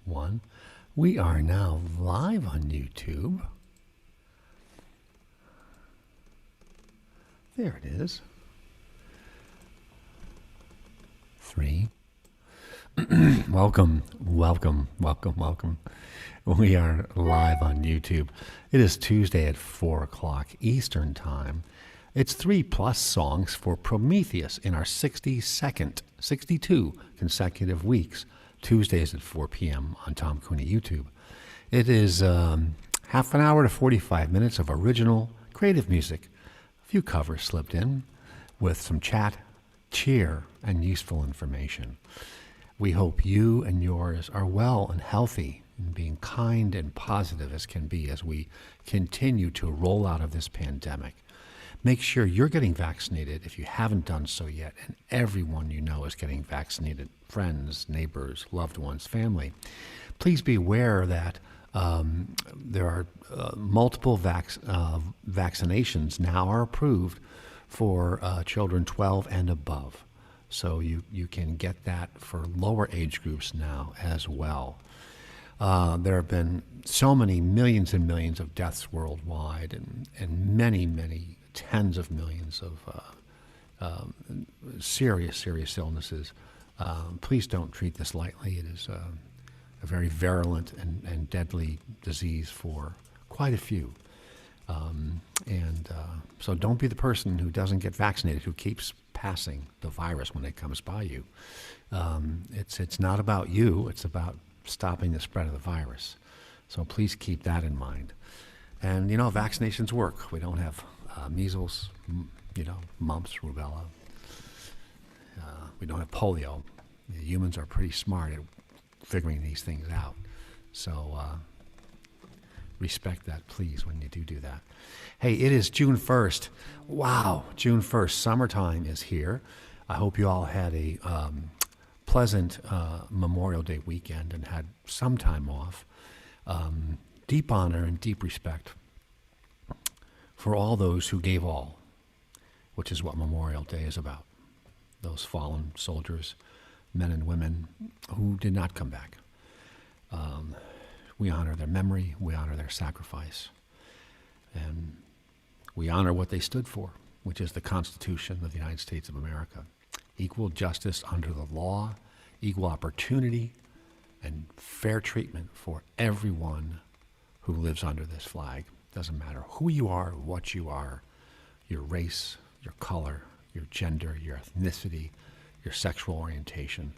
1. We are now live on YouTube. There it is. 3. Welcome. We are live on YouTube. It is Tuesday at 4 o'clock Eastern Time. It's 3+ songs for Prometheus in our 62 consecutive weeks, Tuesdays at 4 p.m. on Tom Cooney YouTube. It is half an hour to 45 minutes of original creative music, a few covers slipped in with some chat, cheer, and useful information. We hope you and yours are well and healthy and being kind and positive as can be as we continue to roll out of this pandemic. Make sure you're getting vaccinated if you haven't done so yet, and everyone you know is getting vaccinated, friends, neighbors, loved ones, family. Please be aware that there are multiple vaccinations now are approved for children 12 and above. So you can get that for lower age groups now as well. There have been so many millions and millions of deaths worldwide and many, many tens of millions of serious illnesses. Please don't treat this lightly. It is a very virulent and deadly disease for quite a few. So don't be the person who doesn't get vaccinated, who keeps passing the virus when it comes by you. It's not about you. It's about stopping the spread of the virus. So please keep that in mind. And, vaccinations work. We don't have measles, mumps, rubella. We don't have polio. Humans are pretty smart at figuring these things out. So respect that, please, when you do that. Hey, it is June 1st. Wow, June 1st. Summertime is here. I hope you all had a pleasant Memorial Day weekend and had some time off. Deep honor and deep respect for all those who gave all, which is what Memorial Day is about. Those fallen soldiers, men and women who did not come back. We honor their memory, we honor their sacrifice, and we honor what they stood for, which is the Constitution of the United States of America. Equal justice under the law, equal opportunity, and fair treatment for everyone who lives under this flag. Doesn't matter who you are, what you are, your race, your color, your gender, your ethnicity, your sexual orientation.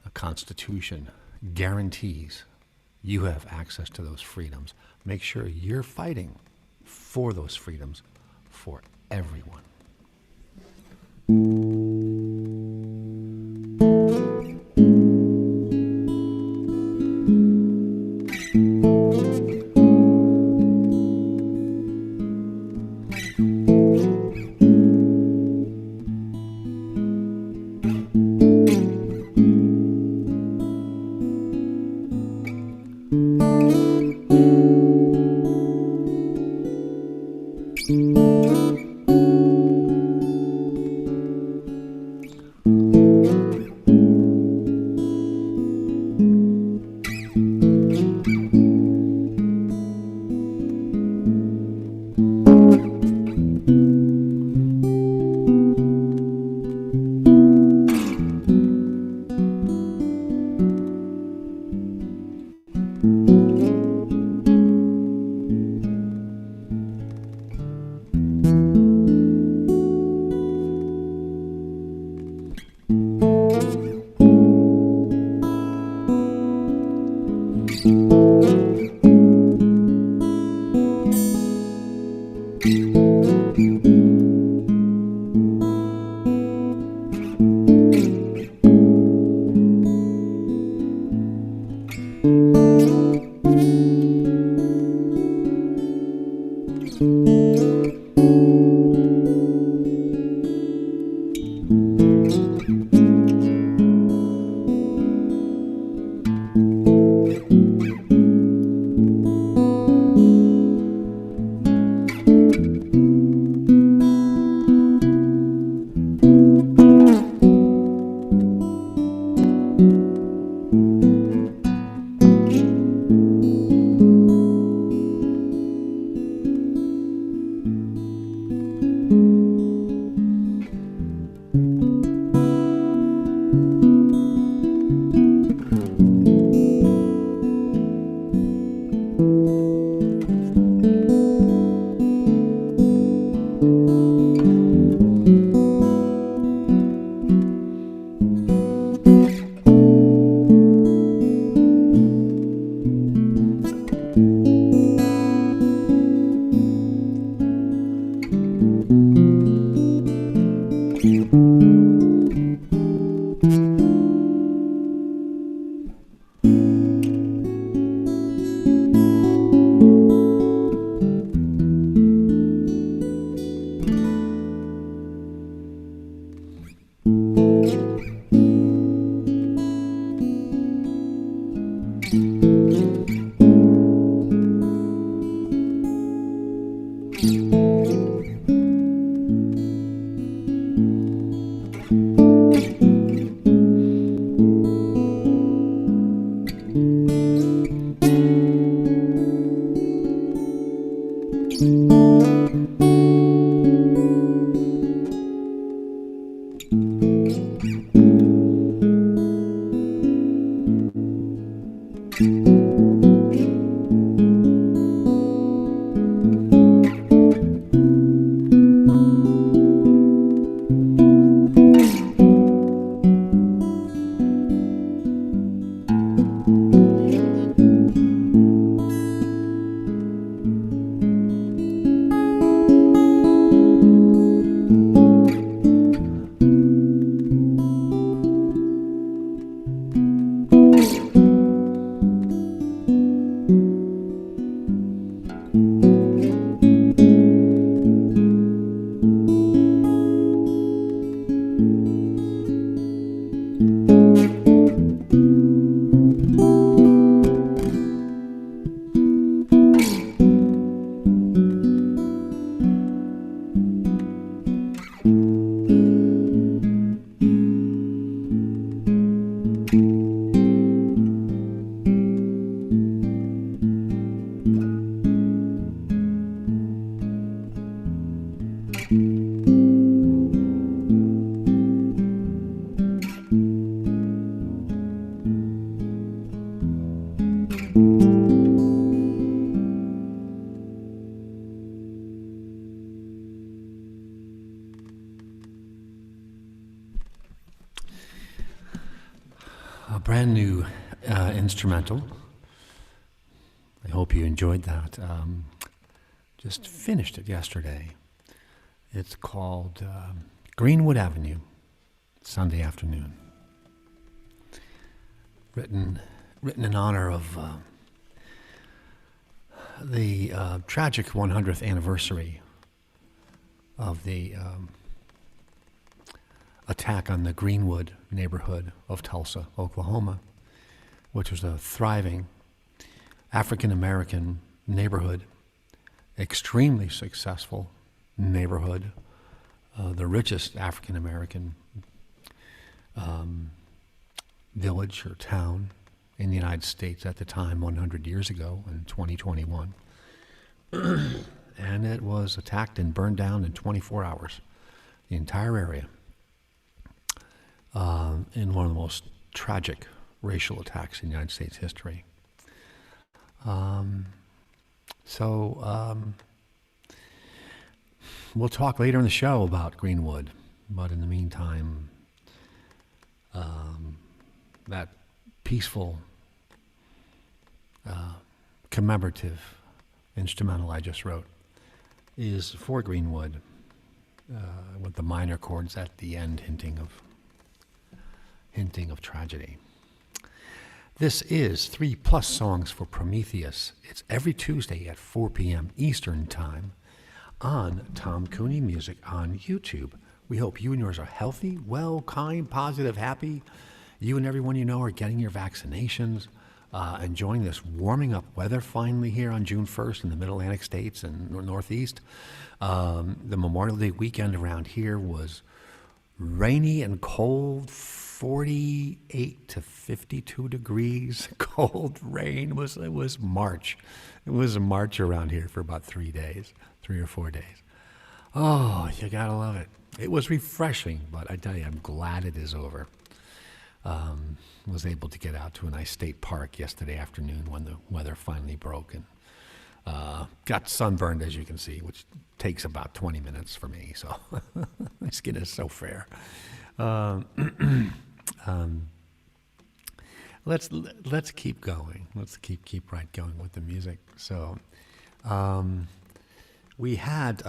The Constitution guarantees you have access to those freedoms. Make sure you're fighting for those freedoms for everyone. Brand new instrumental. I hope you enjoyed that. Just finished it yesterday. It's called Greenwood Avenue, Sunday Afternoon. Written in honor of the tragic 100th anniversary of the attack on the Greenwood neighborhood of Tulsa, Oklahoma, which was a thriving African-American neighborhood, extremely successful neighborhood, the richest African-American village or town in the United States at the time, 100 years ago in 2021. And it was attacked and burned down in 24 hours, the entire area. In one of the most tragic racial attacks in United States history. We'll talk later in the show about Greenwood, but in the meantime, that peaceful, commemorative instrumental I just wrote is for Greenwood, with the minor chords at the end hinting of tragedy. This is 3+ Songs for Prometheus. It's every Tuesday at 4 p.m. Eastern Time on Tom Cooney Music on YouTube. We hope you and yours are healthy, well, kind, positive, happy. You and everyone you know are getting your vaccinations, enjoying this warming up weather finally here on June 1st in the Mid-Atlantic states and Northeast. The Memorial Day weekend around here was rainy and cold, 48 to 52 degrees, cold rain. It was March. It was a March around here for about 3 or 4 days. Oh, you gotta love it. It was refreshing, but I tell you, I'm glad it is over. Was able to get out to a nice state park yesterday afternoon when the weather finally broke, and got sunburned, as you can see, which takes about 20 minutes for me. So my skin is so fair. Let's keep going. Let's keep right going with the music. So we had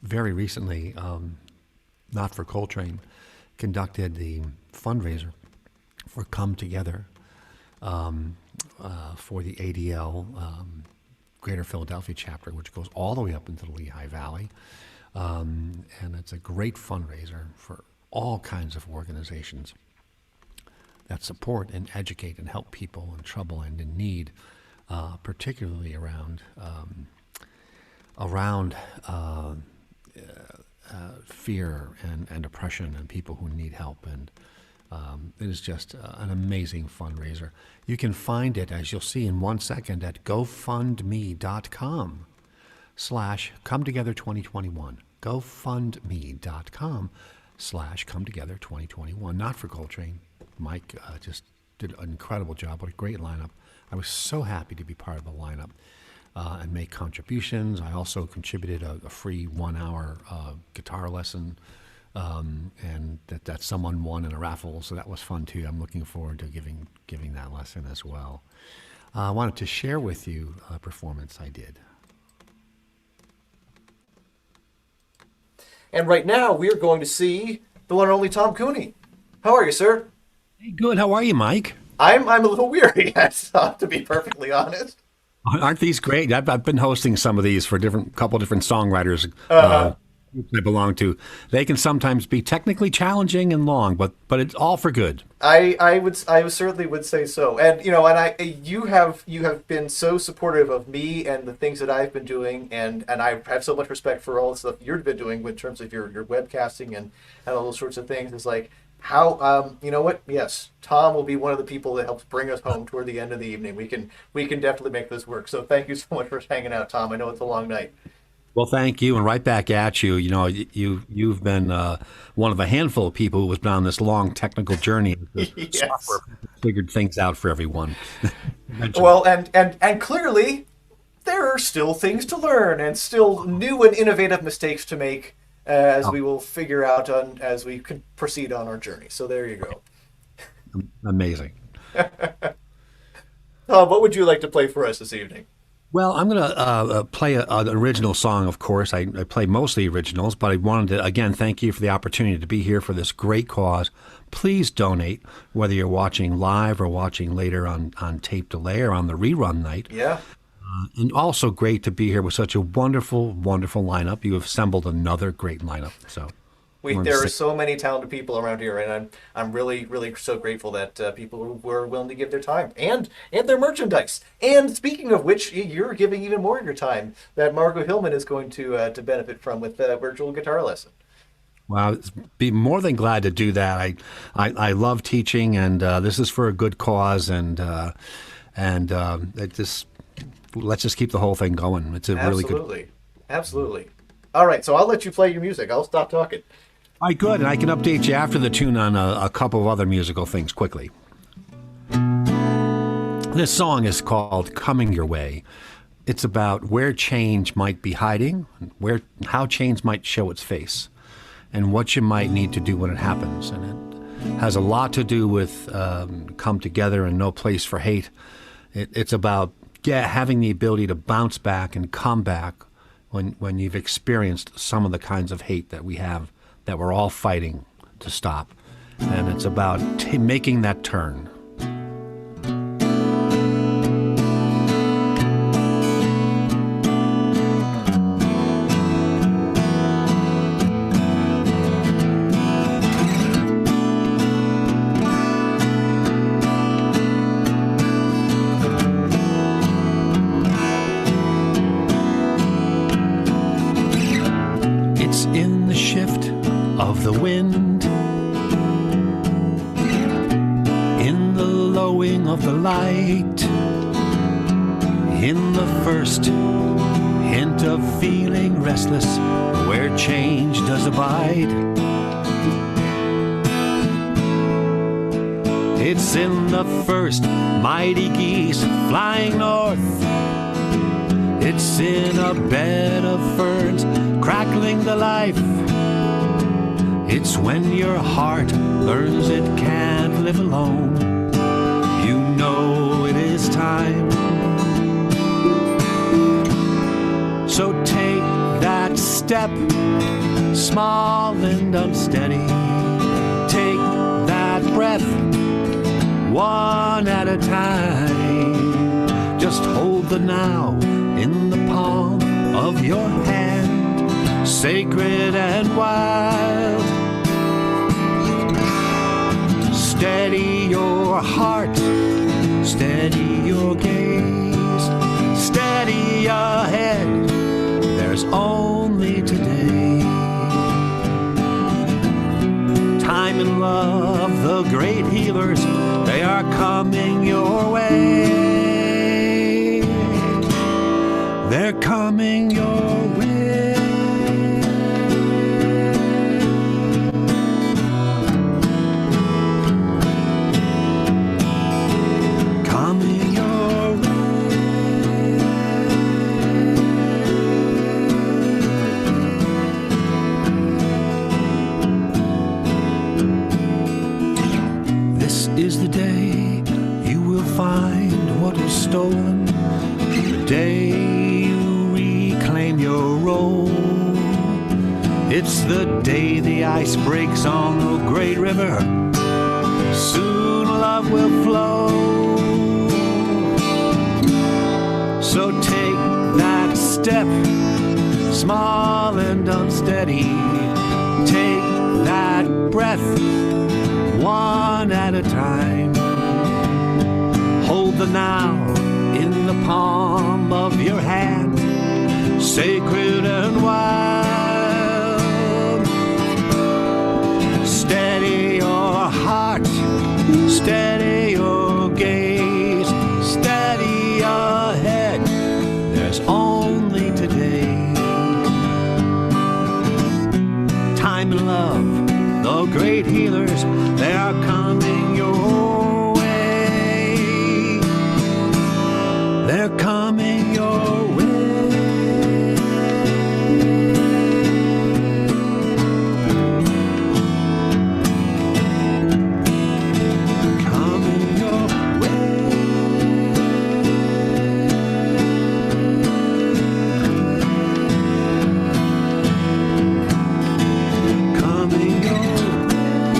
very recently, Not for Coltrane, conducted the fundraiser for Come Together for the ADL Greater Philadelphia chapter, which goes all the way up into the Lehigh Valley. And it's a great fundraiser for all kinds of organizations that support and educate and help people in trouble and in need, particularly around fear and oppression and people who need help. And it is just an amazing fundraiser. You can find it, as you'll see in 1 second, at gofundme.com/cometogether2021. gofundme.com/cometogether2021. Not for Coltrane. Mike just did an incredible job. What a great lineup. I was so happy to be part of the lineup and make contributions. I also contributed a free 1 hour guitar lesson, and that someone won in a raffle, so that was fun too. I'm looking forward to giving that lesson as well. I wanted to share with you a performance I did. And right now we are going to see the one and only Tom Cooney. How are you, sir? Hey, good. How are you, Mike? I'm a little weary, to be perfectly honest. Aren't these great? I've been hosting some of these for couple different songwriters groups I belong to. They can sometimes be technically challenging and long, but it's all for good. I certainly would say so. And you have been so supportive of me and the things that I've been doing, and I have so much respect for all the stuff you've been doing in terms of your webcasting and all those sorts of things. It's like how you know what? Yes, Tom will be one of the people that helps bring us home toward the end of the evening. We can definitely make this work. So thank you so much for hanging out, Tom. I know it's a long night. Well, thank you, and right back at you. You know, you've been one of a handful of people who has been on this long technical journey. Yes. Software figured things out for everyone. Well, and clearly there are still things to learn and still new and innovative mistakes to make as we will figure out as we could proceed on our journey. So there you go. Amazing. What would you like to play for us this evening? Well, I'm going to play an original song, of course. I play mostly originals, but I wanted to, again, thank you for the opportunity to be here for this great cause. Please donate, whether you're watching live or watching later on tape delay or on the rerun night. Yeah. And also great to be here with such a wonderful, wonderful lineup. You have assembled another great lineup. So there are so many talented people around here, and I'm really, really so grateful that people were willing to give their time and their merchandise. And speaking of which, you're giving even more of your time that Margot Hillman is going to benefit from with the virtual guitar lesson. Well, be more than glad to do that. I love teaching, and this is for a good cause, and let's just keep the whole thing going. It's a really good. Absolutely. All right, so I'll let you play your music. I'll stop talking. All right, good, and I can update you after the tune on a couple of other musical things quickly. This song is called "Coming Your Way." It's about where change might be hiding, how change might show its face, and what you might need to do when it happens. And it has a lot to do with come together and no place for hate. It's about having the ability to bounce back and come back when you've experienced some of the kinds of hate that we have, that we're all fighting to stop. And it's about making that turn. Of the wind, in the lowing of the light, in the first hint of feeling restless where change does abide. It's in the first mighty geese flying north. It's in a bed of ferns crackling the life. It's when your heart learns it can't live alone. You know it is time. So take that step, small and unsteady. Take that breath, one at a time. Just hold the now in the palm of your hand, sacred and wild. Steady your heart, steady your gaze, steady ahead, there's only today. Time and love, the great healers, they are coming your way. They're coming your way. Coming your way. This is the day you will find what was stolen. The day you reclaim your role. It's the day the ice breaks on the great river. Soon love will flow. So take that step, small and unsteady. Take that breath, one at a time. Hold the now in the palm of your hand, sacred and wild. Steady your heart, steady your gaze, steady ahead, there's only today. Time and love, the great healers, they are coming your way. They're coming your way. Coming your way. Coming your way.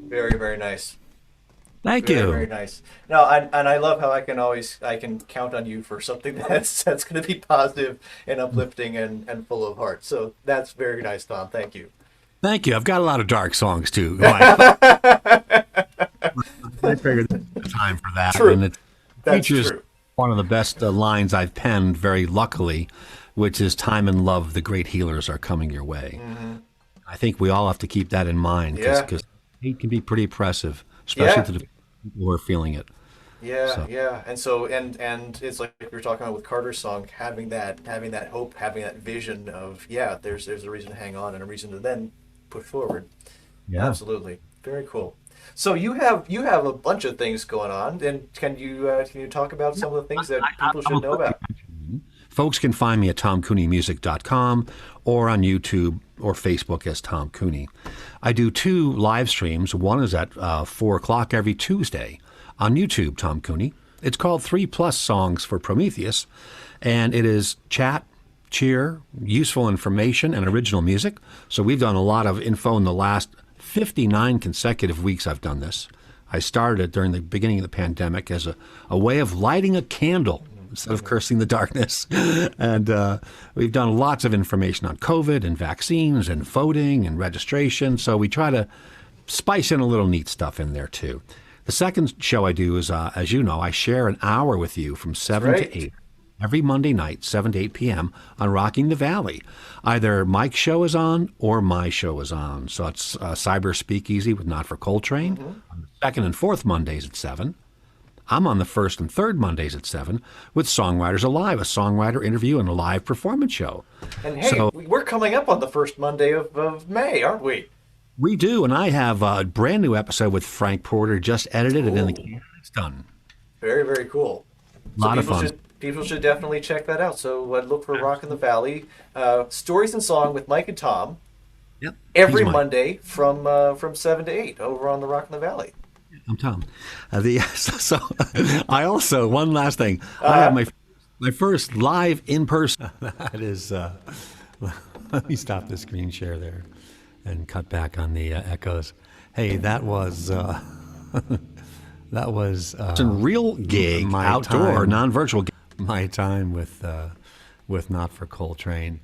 Very, very nice. Thank Very, you. very nice. No, and I love how I can count on you for something that's going to be positive and uplifting and full of heart. So that's very nice, Tom. Thank you. Thank you. I've got a lot of dark songs too. I figured there was time for that. True. And it That's features true. one of the best lines I've penned, very luckily, which is "Time and love, the great healers are coming your way." Mm-hmm. I think we all have to keep that in mind Yeah. because hate can be pretty oppressive, especially Yeah. to the people who are feeling it. Yeah, So- yeah, and so and it's like we were talking about with Carter's song, having that hope, having that vision of there's a reason to hang on and a reason to then put forward. Yeah. Absolutely, very cool. So you have a bunch of things going on, and can you talk about some of the things that people should know about? Folks can find me at tomcooneymusic.com or on YouTube or Facebook as Tom Cooney. I do 2 live streams. One is at 4 o'clock every Tuesday on YouTube, Tom Cooney. It's called 3+ Songs for Prometheus, and it is chat, cheer, useful information, and original music. So we've done a lot of info in the last 59 consecutive weeks I've done this. I started it during the beginning of the pandemic as a way of lighting a candle instead of cursing the darkness. And we've done lots of information on COVID and vaccines and voting and registration. So we try to spice in a little neat stuff in there too. The second show I do is, as you know, I share an hour with you from 7 Right. to 8 every Monday night, 7 to 8 p.m. on Rocking the Valley. Either Mike's show is on or my show is on. So it's Cyber Speakeasy with Not for Coltrane on the second and fourth Mondays at 7. I'm on the first and third Mondays at 7 with Songwriters Alive, a songwriter interview and a live performance show. And hey, we're coming up on the first Monday of May, aren't we? We do, and I have a brand new episode with Frank Porter just edited and in the can. It's done. Very, very cool. A lot of fun. People should definitely check that out. So look for Rock in the Valley, Stories and Song with Mike and Tom. Yep. Every Monday from 7 to 8 over on the Rock in the Valley. I'm Tom. So I also, one last thing. I have my first live in person. That is, let me stop the screen share there and cut back on the echoes. Hey, that was it's a real gig, outdoor, non-virtual gig. My time with Not for Coltrane,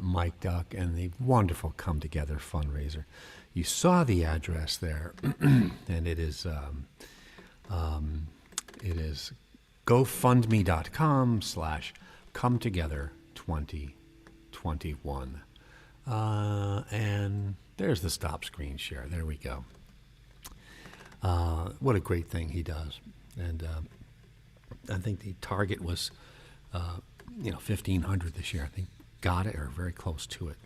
Mike Duck, and the wonderful Come Together fundraiser. You saw the address there, and it is GoFundMe.com/ComeTogether2021. And there's the stop screen share. There we go. What a great thing he does. And I think the target was, 1,500 this year. I think got it or very close to it.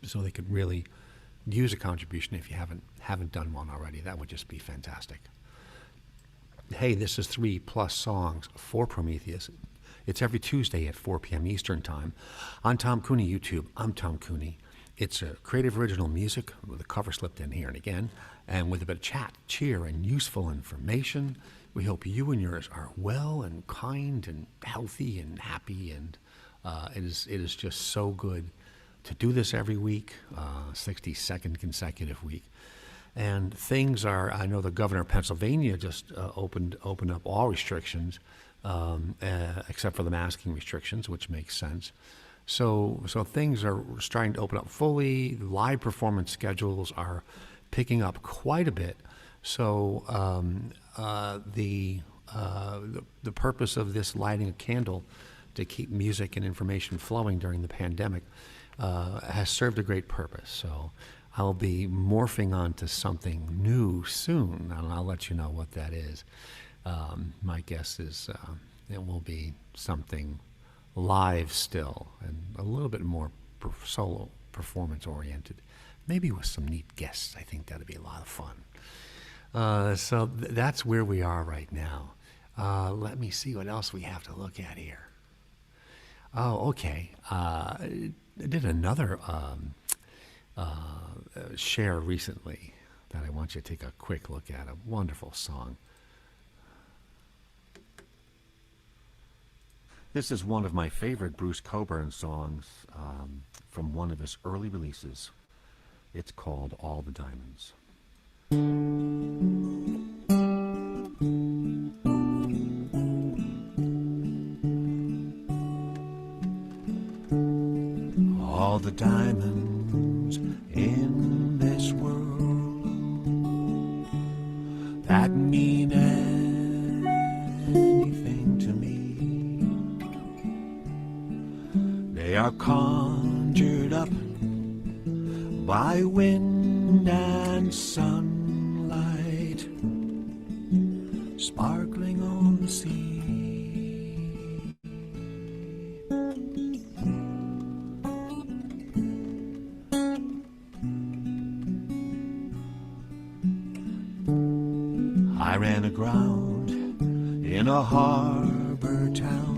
So they could really use a contribution if you haven't done one already. That would just be fantastic. Hey, this is 3+ songs for Prometheus. It's every Tuesday at 4 p.m. Eastern Time on Tom Cooney YouTube. I'm Tom Cooney. It's a creative original music with a cover slipped in here and again, and with a bit of chat, cheer, and useful information. We hope you and yours are well and kind and healthy and happy, and it is just so good to do this every week, 62nd consecutive week. And things are, I know the governor of Pennsylvania just opened up all restrictions, except for the masking restrictions, which makes sense. So things are starting to open up fully. Live performance schedules are picking up quite a bit. So the purpose of this lighting a candle to keep music and information flowing during the pandemic has served a great purpose. So I'll be morphing onto something new soon, and I'll let you know what that is. My guess is it will be something live still and a little bit more solo performance oriented, maybe with some neat guests. I think that'd be a lot of fun. So that's where we are right now. Let me see what else we have to look at here. Oh, okay. I did another share recently that I want you to take a quick look at. A wonderful song. This is one of my favorite Bruce Cockburn songs from one of his early releases. It's called All the Diamonds. All the diamonds in this world that mean anything to me, they are conjured up by wind and sunlight, sparkling on the sea. I ran aground in a harbor town.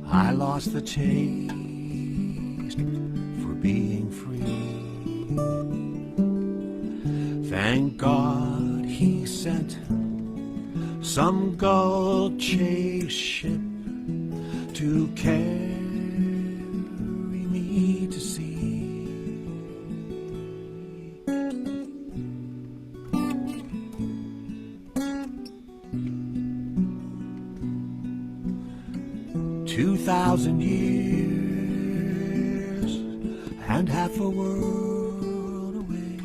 I lost the taste for being free. Thank God he sent some gull chase ship to carry me to sea. $2,000 years and half a world away.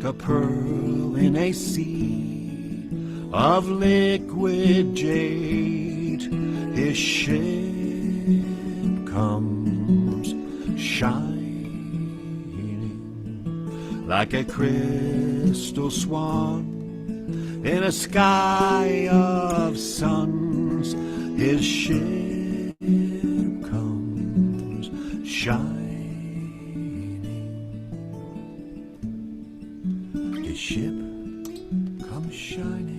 like a pearl in a sea of liquid jade. His ship comes shining like a crystal swan in a sky of suns. His ship comes shining. His ship comes shining.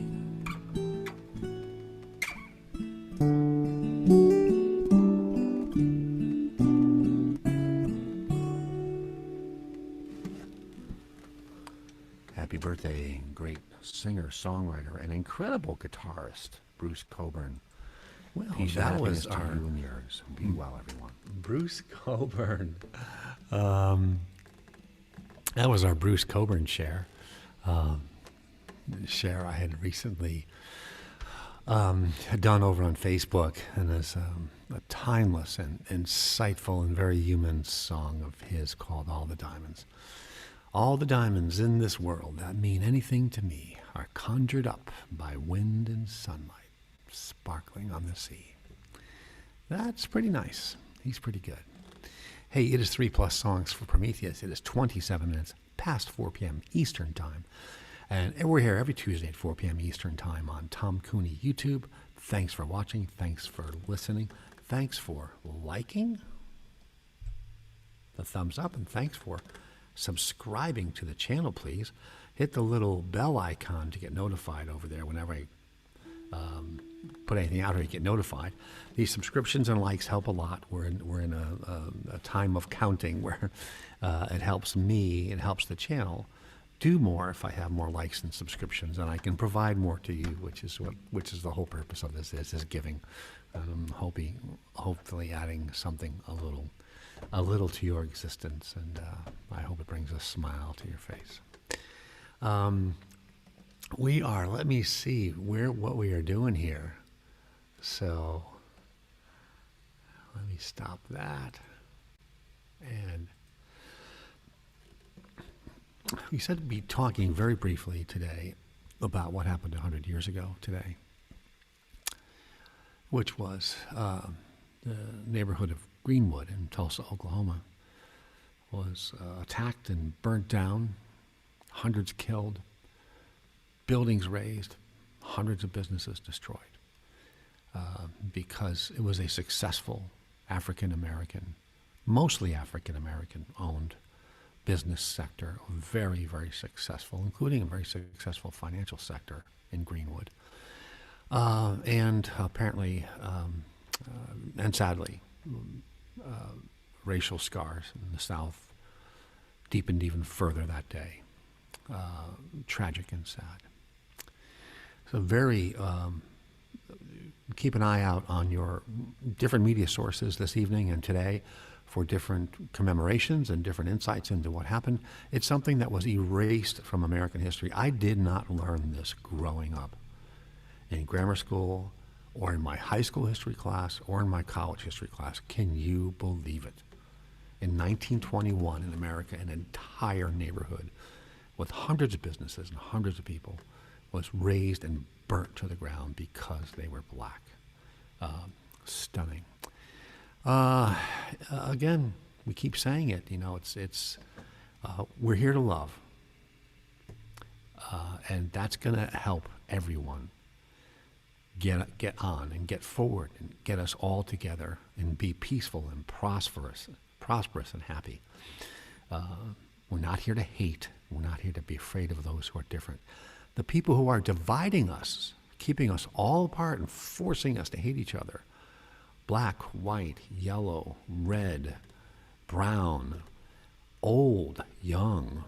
Happy birthday, great singer-songwriter and incredible guitarist, Bruce Coburn. Well, Peace that and was happiness to our you and yours. Be well, everyone. Bruce Coburn. That was our Bruce Coburn share. Share I had recently done over on Facebook, and it's a timeless and insightful and very human song of his called All the Diamonds. All the diamonds in this world that mean anything to me are conjured up by wind and sunlight, sparkling on the sea. That's pretty nice. He's pretty good. Hey, it is 3+ songs for Prometheus. It is 27 minutes past 4 p.m. Eastern Time. And we're here every Tuesday at 4 p.m. Eastern Time on Tom Cooney YouTube. Thanks for watching. Thanks for listening. Thanks for liking the thumbs up. And thanks for subscribing to the channel, please. Hit the little bell icon to get notified over there whenever I put anything out, or you get notified. These subscriptions and likes help a lot. We're in a time of counting where it helps me, it helps the channel do more if I have more likes and subscriptions, and I can provide more to you, which is the whole purpose of this is giving. Hopefully adding something a little to your existence, and I hope it brings a smile to your face. Let me see what we are doing here. So let me stop that. And we said to be talking very briefly today about what happened 100 years ago today, which was the neighborhood of Greenwood in Tulsa, Oklahoma, was attacked and burnt down, hundreds killed, buildings razed, hundreds of businesses destroyed, because it was a successful African-American, mostly African-American owned business sector, very, very successful, including a very successful financial sector in Greenwood. And apparently, and sadly, racial scars in the South deepened even further that day. Tragic and sad. So keep an eye out on your different media sources this evening and today for different commemorations and different insights into what happened. It's something that was erased from American history. I did not learn this growing up in grammar school or in my high school history class or in my college history class. Can you believe it? In 1921 in America, an entire neighborhood with hundreds of businesses and hundreds of people was razed and burnt to the ground because they were black. Stunning. Again, we keep saying it, we're here to love. And that's going to help everyone get on and get forward and get us all together and be peaceful and prosperous and happy. We're not here to hate. We're not here to be afraid of those who are different. The people who are dividing us, keeping us all apart and forcing us to hate each other, black, white, yellow, red, brown, old, young,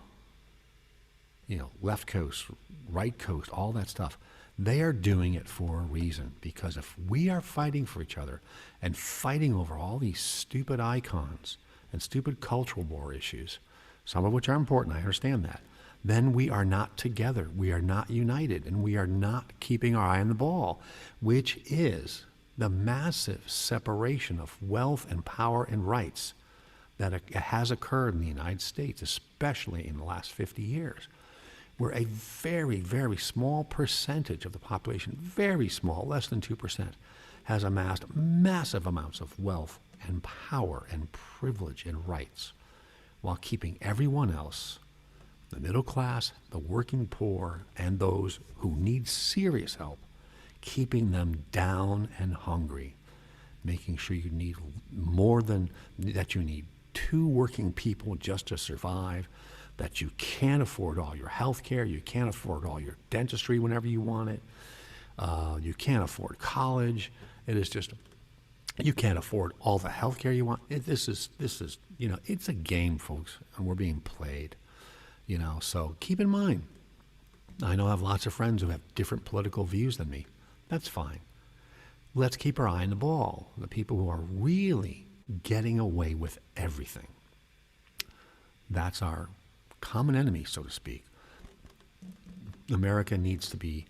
left coast, right coast, all that stuff, they are doing it for a reason. Because if we are fighting for each other and fighting over all these stupid icons and stupid cultural war issues, some of which are important, I understand that, then we are not together, we are not united, and we are not keeping our eye on the ball, which is the massive separation of wealth and power and rights that has occurred in the United States, especially in the last 50 years. where a very, very small percentage of the population, very small, less than 2%, has amassed massive amounts of wealth and power and privilege and rights, while keeping everyone else, the middle class, the working poor, and those who need serious help, keeping them down and hungry, making sure you need more than that, you need 2 working people just to survive, that you can't afford all your health care, you can't afford all your dentistry whenever you want it, you can't afford college. It is just, you can't afford all the health care you want. This is, it's a game, folks, and we're being played, so keep in mind, I know I have lots of friends who have different political views than me. That's fine. Let's keep our eye on the ball, the people who are really getting away with everything. That's our common enemy, so to speak. America needs to be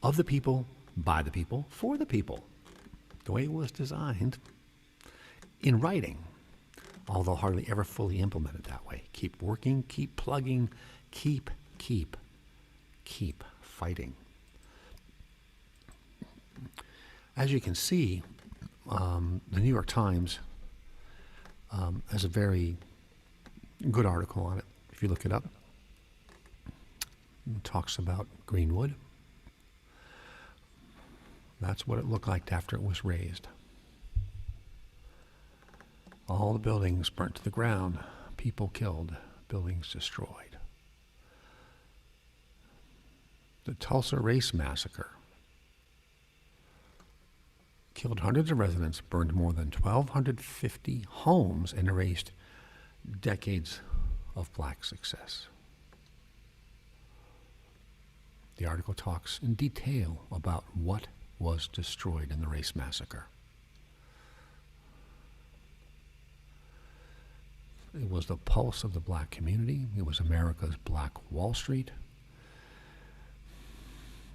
of the people, by the people, for the people, the way it was designed in writing, although hardly ever fully implemented that way. Keep working, keep plugging, keep fighting. As you can see, the New York Times has a very good article on it, if you look it up. It talks about Greenwood. That's what it looked like after it was razed. All the buildings burnt to the ground, people killed, buildings destroyed. The Tulsa Race Massacre killed hundreds of residents, burned more than 1,250 homes, and erased decades of black success. The article talks in detail about what was destroyed in the race massacre. It was the pulse of the black community. It was America's Black Wall Street.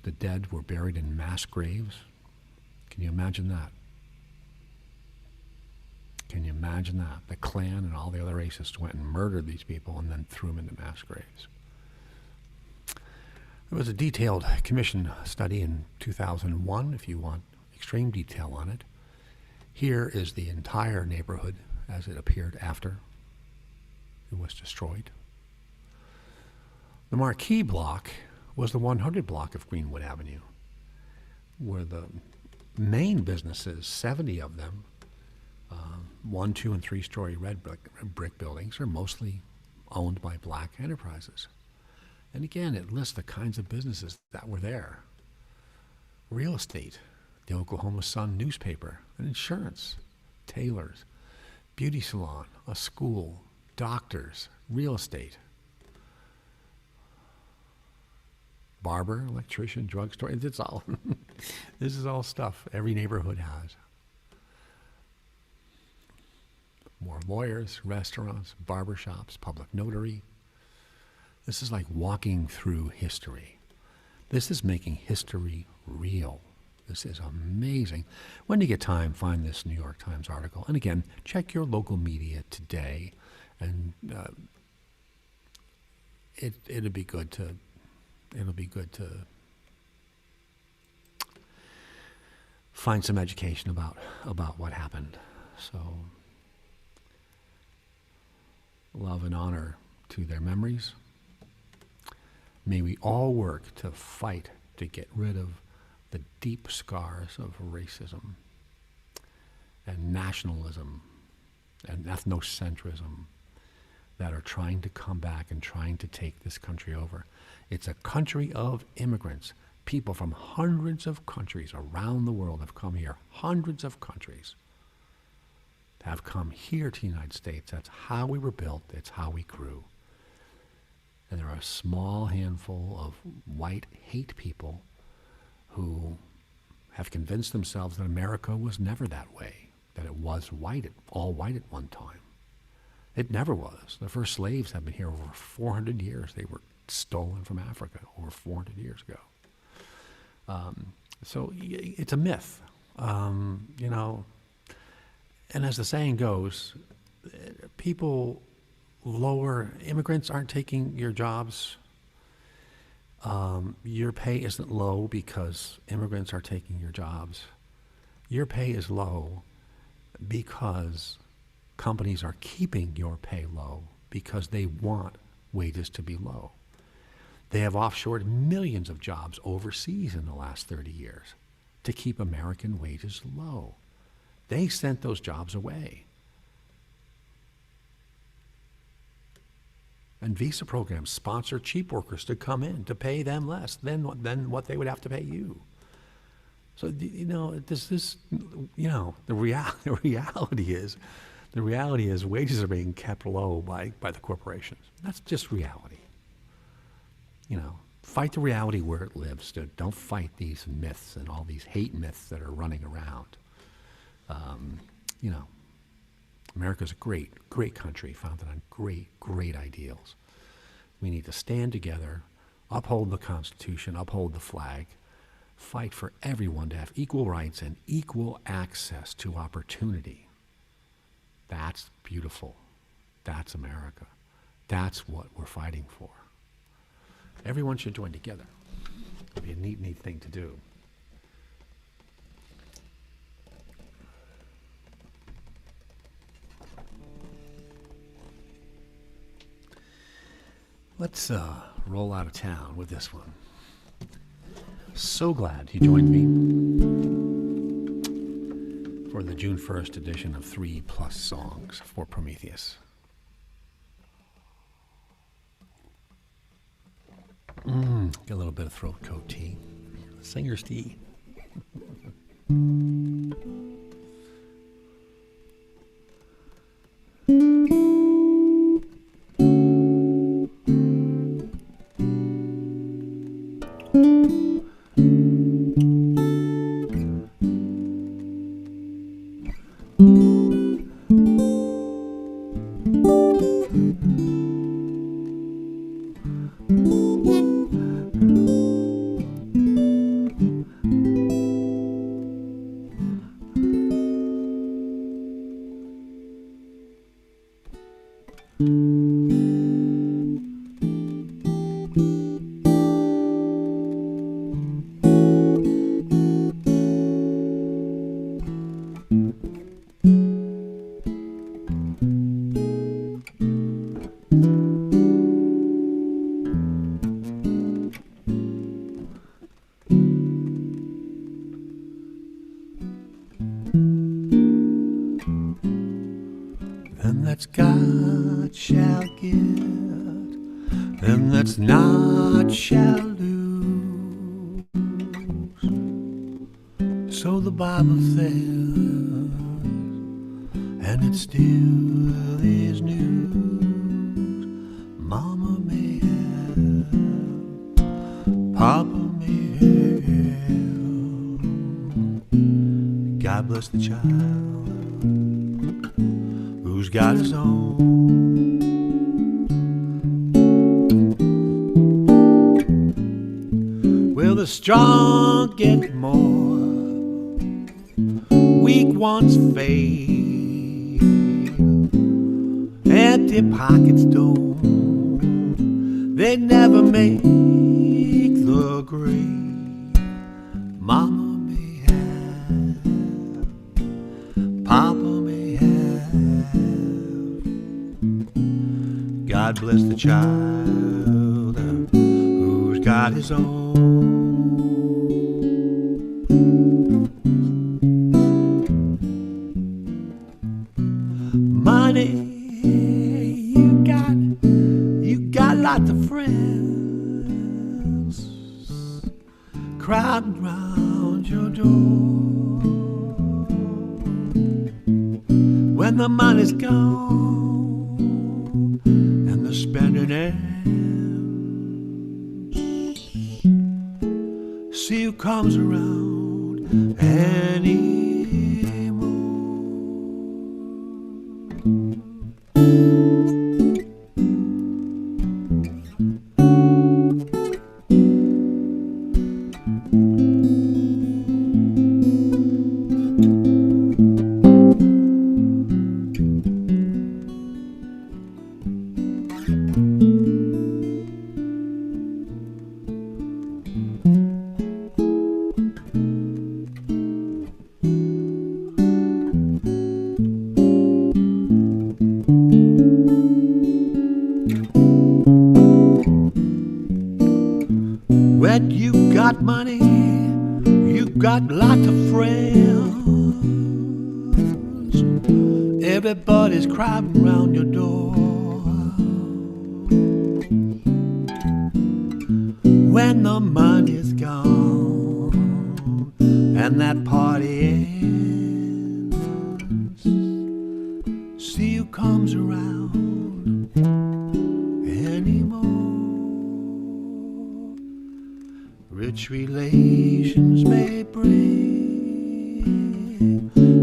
The dead were buried in mass graves. Can you imagine that? Can you imagine that? The Klan and all the other racists went and murdered these people and then threw them into mass graves. There was a detailed commission study in 2001, if you want extreme detail on it. Here is the entire neighborhood as it appeared after it was destroyed. The Marquee block was the 100 block of Greenwood Avenue, where the main businesses, 70 of them, 1, 2, and 3-story red brick buildings, are mostly owned by black enterprises. And again, it lists the kinds of businesses that were there. Real estate, the Oklahoma Sun newspaper, an insurance, tailors, beauty salon, a school, doctors, real estate, barber, electrician, drugstore. It's all, this is all stuff every neighborhood has. More lawyers, restaurants, barbershops, public notary. This is like walking through history. This is making history real. This is amazing. When you get time, find this New York Times article. And again, check your local media today, and it'll be good to find some education about what happened. So, love and honor to their memories. May we all work to fight to get rid of the deep scars of racism and nationalism and ethnocentrism that are trying to come back and trying to take this country over. It's a country of immigrants. People from hundreds of countries around the world have come here. Hundreds of countries have come here to the United States. That's how we were built. It's how we grew. And there are a small handful of white hate people who have convinced themselves that America was never that way, that it was white, all white at one time. It never was. The first slaves have been here over 400 years. They were stolen from Africa over 400 years ago. So it's a myth, And as the saying goes, immigrants aren't taking your jobs. Your pay isn't low because immigrants are taking your jobs. Your pay is low because companies are keeping your pay low because they want wages to be low. They have offshored millions of jobs overseas in the last 30 years to keep American wages low. They sent those jobs away. And visa programs sponsor cheap workers to come in to pay them less than what they would have to pay you. So, the reality is wages are being kept low by the corporations. That's just reality. Fight the reality where it lives. Don't fight these myths and all these hate myths that are running around. America's a great, great country founded on great, great ideals. We need to stand together, uphold the Constitution, uphold the flag, fight for everyone to have equal rights and equal access to opportunity. That's beautiful. That's America. That's what we're fighting for. Everyone should join together. It'd be a neat, neat thing to do. Let's roll out of town with this one. So glad you joined me for the June 1st edition of 3+ Songs for Prometheus. Get a little bit of throat coat tea. Singer's tea. Them that's got shall get, them that's not shall lose. So the Bible says, and it still is news. Mama may have, Papa may have. God bless the child who's got his own. Well, the strong get more, weak ones fade, empty pockets don't, they never make the grade. Mama may have, Papa may have. God bless the child who's got his own. Money, you got lots of friends crowding round your door. When the money's gone and the spending ends, see who comes around anymore. got money, you got lots of friends. Everybody's crowding round your door. When the money's gone and that party ends, see who comes around anymore. Rich relations may bring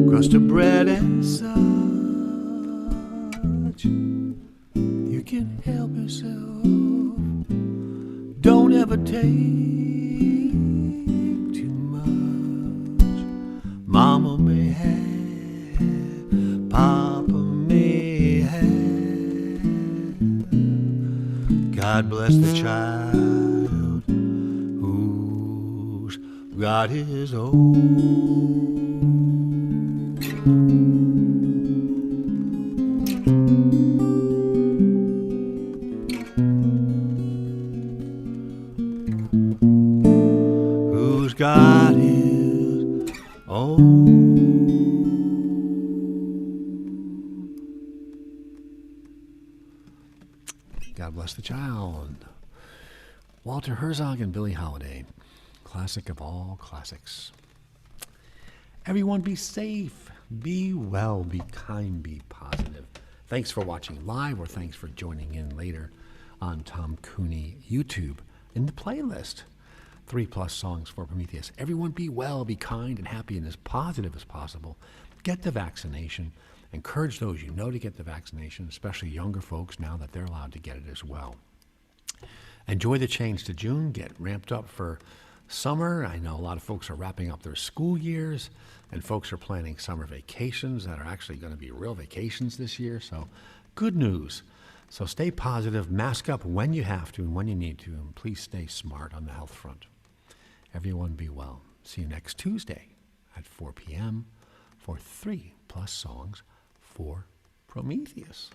crust of bread and such. You can help yourself. Don't ever take too much. Mama may have, Papa may have. God bless the child who's got his own. God is God bless the child. Walter Herzog and Billie Holiday, classic of all classics. Everyone be safe, be well, be kind, be positive. Thanks for watching live, or thanks for joining in later on Tom Cooney YouTube in the playlist. 3+ songs for Prometheus. Everyone be well, be kind and happy and as positive as possible. Get the vaccination. Encourage those you know to get the vaccination, especially younger folks now that they're allowed to get it as well. Enjoy the change to June. Get ramped up for summer. I know a lot of folks are wrapping up their school years, and folks are planning summer vacations that are actually going to be real vacations this year. So good news. So stay positive, mask up when you have to and when you need to, and please stay smart on the health front. Everyone be well. See you next Tuesday at 4 p.m. for 3+ songs for Prometheus.